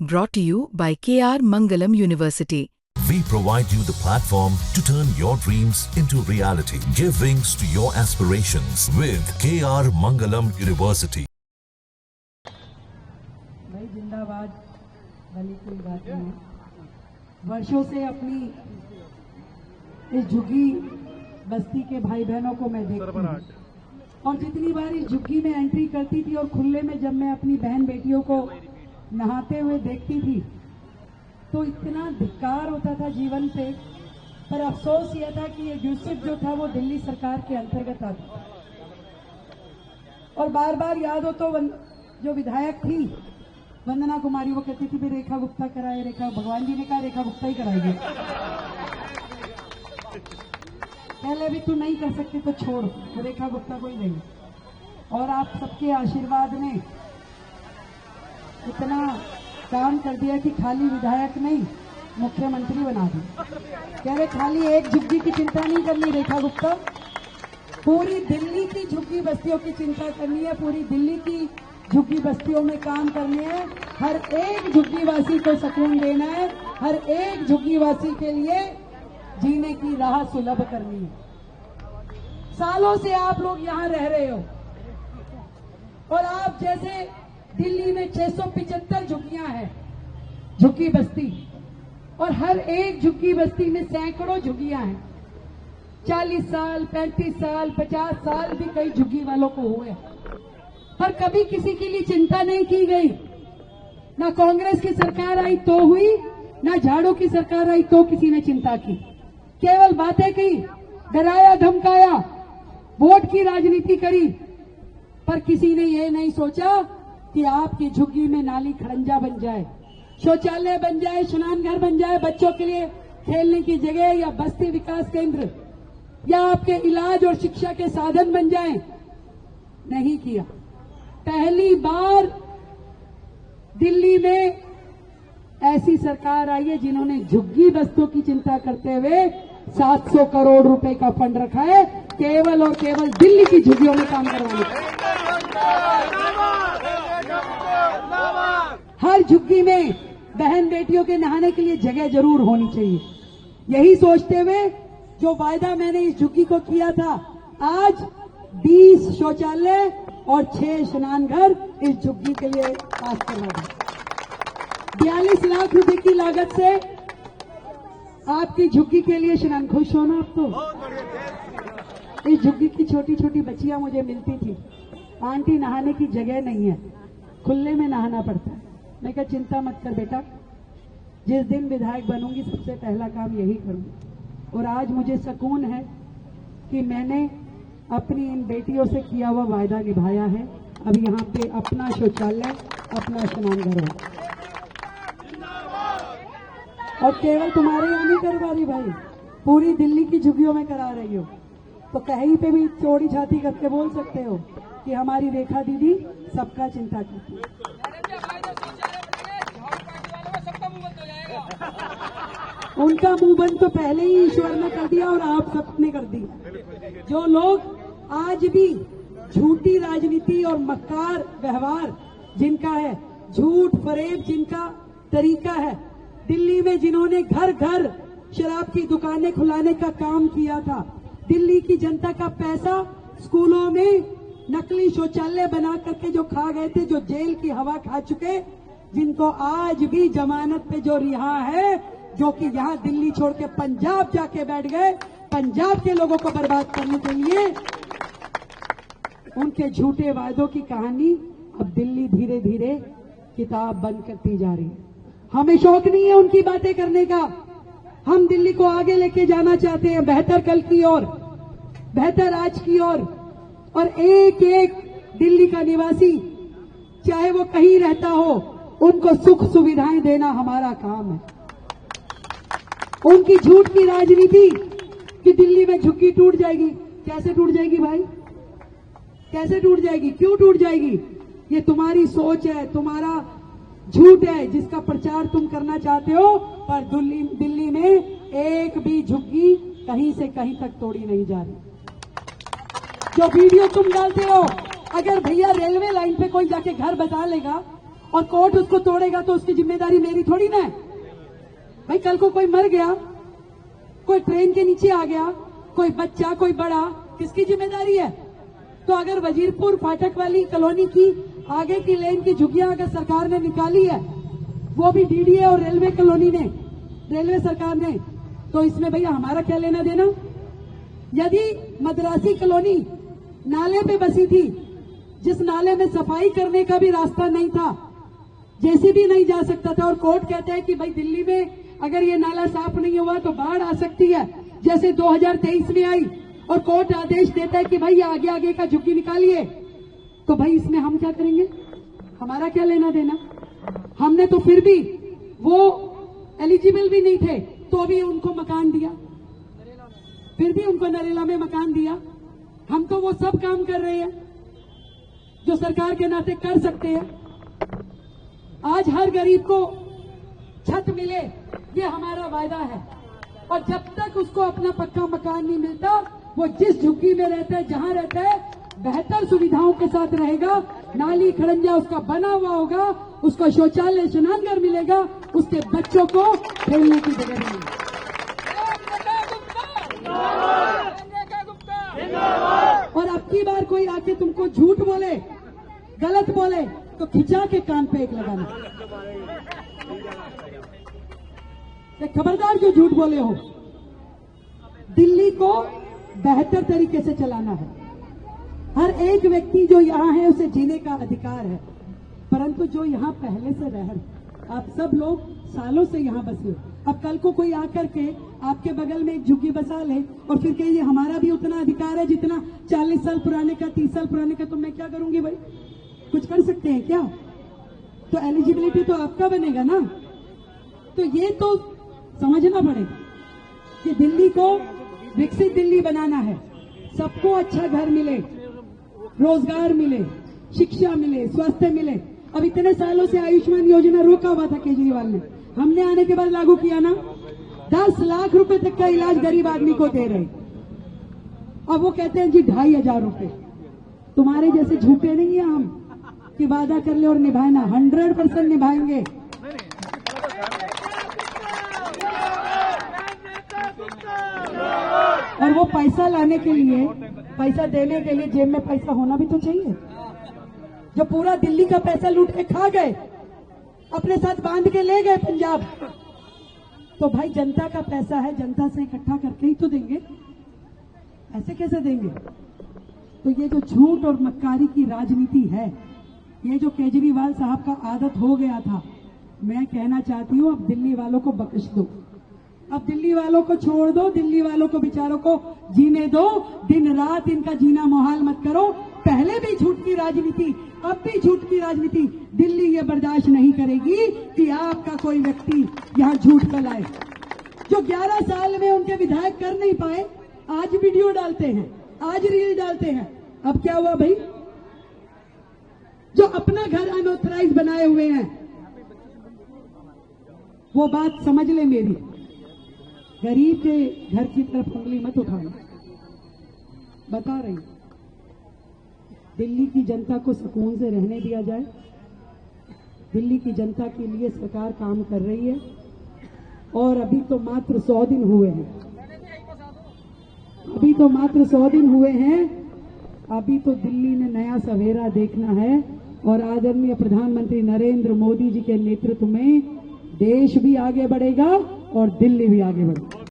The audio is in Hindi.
Brought to you by KR Mangalam University. We provide you the platform to turn your dreams into reality. Give wings to your aspirations with KR Mangalam University. भाई जिंदाबाद भली कोई बात नहीं है। वर्षों से अपनी इस झुग्गी बस्ती के भाई बहनों को मैं देखती हूँ और जितनी बार इस झुग्गी में एंट्री करती थी और खुले में जब मैं अपनी बहन बेटियों को नहाते हुए देखती थी तो इतना धिक्कार होता था जीवन पे। पर अफसोस यह था कि ये ड्यूसिप जो था वो दिल्ली सरकार के अंतर्गत आता और बार बार याद हो तो जो विधायक थी वंदना कुमारी वो कहती थी भी रेखा गुप्ता कराए, रेखा भगवान जी ने कहा रेखा गुप्ता ही कराएगी। पहले भी तू नहीं कर सकती तो छोड़, रेखा गुप्ता को ही नहीं। और आप सबके आशीर्वाद ने इतना काम कर दिया कि खाली विधायक नहीं मुख्यमंत्री बना दी। कह रहे खाली एक झुग्गी की चिंता नहीं करनी रेखा गुप्ता, पूरी दिल्ली की झुग्गी बस्तियों की चिंता करनी है, पूरी दिल्ली की झुग्गी बस्तियों में काम करने हैं। हर एक झुग्गी वासी को सुकून देना है, हर एक झुग्गी वासी के लिए जीने की राह सुलभ करनी है। सालों से आप लोग यहाँ रह रहे हो और आप जैसे दिल्ली में 675 झुग्गियां हैं, झुग्गी बस्ती, और हर एक झुग्गी बस्ती में सैकड़ों झुग्गियां हैं। 40 साल 35 साल 50 साल भी कई झुग्गी वालों को हुए, पर कभी किसी के लिए चिंता नहीं की गई। ना कांग्रेस की सरकार आई तो हुई, ना झाड़ू की सरकार आई तो किसी ने चिंता की। केवल बातें की, डराया धमकाया, वोट की राजनीति करी, पर किसी ने ये नहीं सोचा कि आपकी झुग्गी में नाली खड़ंजा बन जाए, शौचालय बन जाए, स्नान घर बन जाए, बच्चों के लिए खेलने की जगह या बस्ती विकास केंद्र या आपके इलाज और शिक्षा के साधन बन जाए। नहीं किया। पहली बार दिल्ली में ऐसी सरकार आई है जिन्होंने झुग्गी बस्तियों की चिंता करते हुए 700 करोड़ रुपए का फंड रखा है केवल और केवल दिल्ली की झुग्गियों में काम करवाने का। हर झुग्गी में बहन बेटियों के नहाने के लिए जगह जरूर होनी चाहिए। यही सोचते हुए जो वायदा मैंने इस झुग्गी को किया था, आज 20 शौचालय और 6 स्नान घर इस झुग्गी के लिए पास करवा दिया। 42 लाख रुपए की लागत से आपकी झुग्गी के लिए स्नान। खुश हो ना आप तो? इस झुग्गी की छोटी छोटी बच्चियां मुझे मिलती थी, आंटी नहाने की जगह नहीं है, खुले में नहाना पड़ता है। मैं कहा चिंता मत कर बेटा, जिस दिन विधायक बनूंगी सबसे पहला काम यही करूंगी। और आज मुझे सुकून है कि मैंने अपनी इन बेटियों से किया हुआ वायदा निभाया है। अब यहाँ पे अपना शौचालय, अपना स्नान घर है। और केवल तुम्हारे यहाँ नहीं करवा रही भाई, पूरी दिल्ली की झुग्गियों में करा रही हो। तो कहीं पे भी चौड़ी छाती करके बोल सकते हो कि हमारी रेखा दीदी सबका चिंता करती है। उनका मुंह बंद तो पहले ही ईश्वर ने कर दिया और आप सबने कर दिया। जो लोग आज भी झूठी राजनीति और मक्कार व्यवहार जिनका है, झूठ फरेब जिनका तरीका है, दिल्ली में जिन्होंने घर घर शराब की दुकानें खुलाने का काम किया था, दिल्ली की जनता का पैसा स्कूलों में नकली शौचालय बना करके जो खा गए थे, जो जेल की हवा खा चुके, जिनको आज भी जमानत पे जो रिहा है, जो कि यहाँ दिल्ली छोड़ के पंजाब जाके बैठ गए पंजाब के लोगों को बर्बाद करने के लिए, उनके झूठे वायदों की कहानी अब दिल्ली धीरे धीरे किताब बंद करती जा रही है। हमें शौक नहीं है उनकी बातें करने का। हम दिल्ली को आगे लेके जाना चाहते हैं, बेहतर कल की ओर, बेहतर आज की ओर। और एक एक दिल्ली का निवासी चाहे वो कहीं रहता हो, उनको सुख सुविधाएं देना हमारा काम है। उनकी झूठ की राजनीति कि दिल्ली में झुग्गी टूट जाएगी, कैसे टूट जाएगी भाई, कैसे टूट जाएगी, क्यों टूट जाएगी? ये तुम्हारी सोच है, तुम्हारा झूठ है जिसका प्रचार तुम करना चाहते हो। पर दिल्ली में एक भी झुग्गी कहीं से कहीं तक तोड़ी नहीं जा रही। जो वीडियो तुम डालते हो, अगर भैया रेलवे लाइन पे कोई जाके घर बता लेगा और कोर्ट उसको तोड़ेगा तो उसकी जिम्मेदारी मेरी थोड़ी ना है। भाई कल को कोई मर गया, कोई ट्रेन के नीचे आ गया, कोई बच्चा, कोई बड़ा, किसकी जिम्मेदारी है? तो अगर वजीरपुर फाटक वाली कॉलोनी की आगे की लेन की झुग्गियां अगर सरकार ने निकाली है, वो भी डीडीए और रेलवे कॉलोनी ने, रेलवे सरकार ने, तो इसमें भैया हमारा क्या लेना देना? यदि मद्रासी कॉलोनी नाले पे बसी थी, जिस नाले में सफाई करने का भी रास्ता नहीं था, जेसीबी नहीं जा सकता था, और कोर्ट कहता है कि भाई दिल्ली में अगर ये नाला साफ नहीं हुआ तो बाढ़ आ सकती है, जैसे 2023 में आई, और कोर्ट आदेश देता है कि भाई ये आगे आगे का झुग्गी निकालिए, तो भाई इसमें हम क्या करेंगे? हमारा क्या लेना देना? हमने तो फिर भी वो एलिजिबल भी नहीं थे तो भी उनको मकान दिया, फिर भी उनको नरेला में मकान दिया। हम तो वो सब काम कर रहे हैं जो सरकार के नाते कर सकते हैं। आज हर गरीब को छत मिले, ये हमारा वायदा है, और जब तक उसको अपना पक्का मकान नहीं मिलता, वो जिस झुग्गी में रहता है, जहां रहता है, बेहतर सुविधाओं के साथ रहेगा। नाली खड़ंजा उसका बना हुआ होगा, उसको शौचालय स्नानघर मिलेगा, उसके बच्चों को खेलने की जगह मिलेगी। और अब की बार कोई आके तुमको झूठ बोले, गलत बोले, तो खिंचा के कान पे एक लगाना। खबरदार जो झूठ बोले हो। दिल्ली को बेहतर तरीके से चलाना है। हर एक व्यक्ति जो यहाँ है उसे जीने का अधिकार है, परंतु जो यहाँ पहले से रह रहे, आप सब लोग सालों से यहाँ बसे हो, अब कल को कोई आकर के आपके बगल में एक झुग्गी बसा ले और फिर कहिए हमारा भी उतना अधिकार है जितना 40 साल पुराने का, 30 साल पुराने का, तो मैं क्या करूंगी भाई? कुछ कर सकते हैं क्या? तो एलिजिबिलिटी तो आपका बनेगा ना। तो ये तो समझना पड़ेगा कि दिल्ली को विकसित दिल्ली बनाना है, सबको अच्छा घर मिले, रोजगार मिले, शिक्षा मिले, स्वास्थ्य मिले। अब इतने सालों से आयुष्मान योजना रोका हुआ था केजरीवाल ने, हमने आने के बाद लागू किया ना। 10 लाख रुपए तक का इलाज गरीब आदमी को दे रहे, अब वो कहते हैं जी 2,500 रुपए। तुम्हारे जैसे झूठे नहीं है हम कि वादा कर ले और निभाए ना, 100% निभाएंगे। और वो पैसा लाने के लिए, पैसा देने के लिए जेब में पैसा होना भी तो चाहिए। जो पूरा दिल्ली का पैसा लूट के खा गए, अपने साथ बांध के ले गए पंजाब, तो भाई जनता का पैसा है, जनता से इकट्ठा करके ही तो देंगे, ऐसे कैसे देंगे? तो ये जो झूठ और मक्कारी की राजनीति है, ये जो केजरीवाल साहब का आदत हो गया था, मैं कहना चाहती हूँ अब दिल्ली वालों को बख्श दो, अब दिल्ली वालों को छोड़ दो, दिल्ली वालों को बेचारों को जीने दो, दिन रात इनका जीना मुहाल मत करो। पहले भी झूठ की राजनीति, अब भी झूठ की राजनीति, दिल्ली ये बर्दाश्त नहीं करेगी कि आपका कोई व्यक्ति यहाँ झूठ फैलाए। जो 11 साल में उनके विधायक कर नहीं पाए, आज वीडियो डालते हैं, आज रील डालते हैं। अब क्या हुआ भाई? जो अपना घर अनऑथराइज बनाए हुए हैं, वो बात समझ ले मेरी, गरीब के घर की तरफ उंगली मत उठाना। बता रही, दिल्ली की जनता को सुकून से रहने दिया जाए। दिल्ली की जनता के लिए सरकार काम कर रही है, और अभी तो मात्र 100 दिन हुए हैं, अभी तो मात्र 100 दिन हुए हैं। अभी तो दिल्ली ने नया सवेरा देखना है, और आदरणीय प्रधानमंत्री नरेंद्र मोदी जी के नेतृत्व में देश भी आगे बढ़ेगा और दिल्ली भी आगे बढ़ेगी।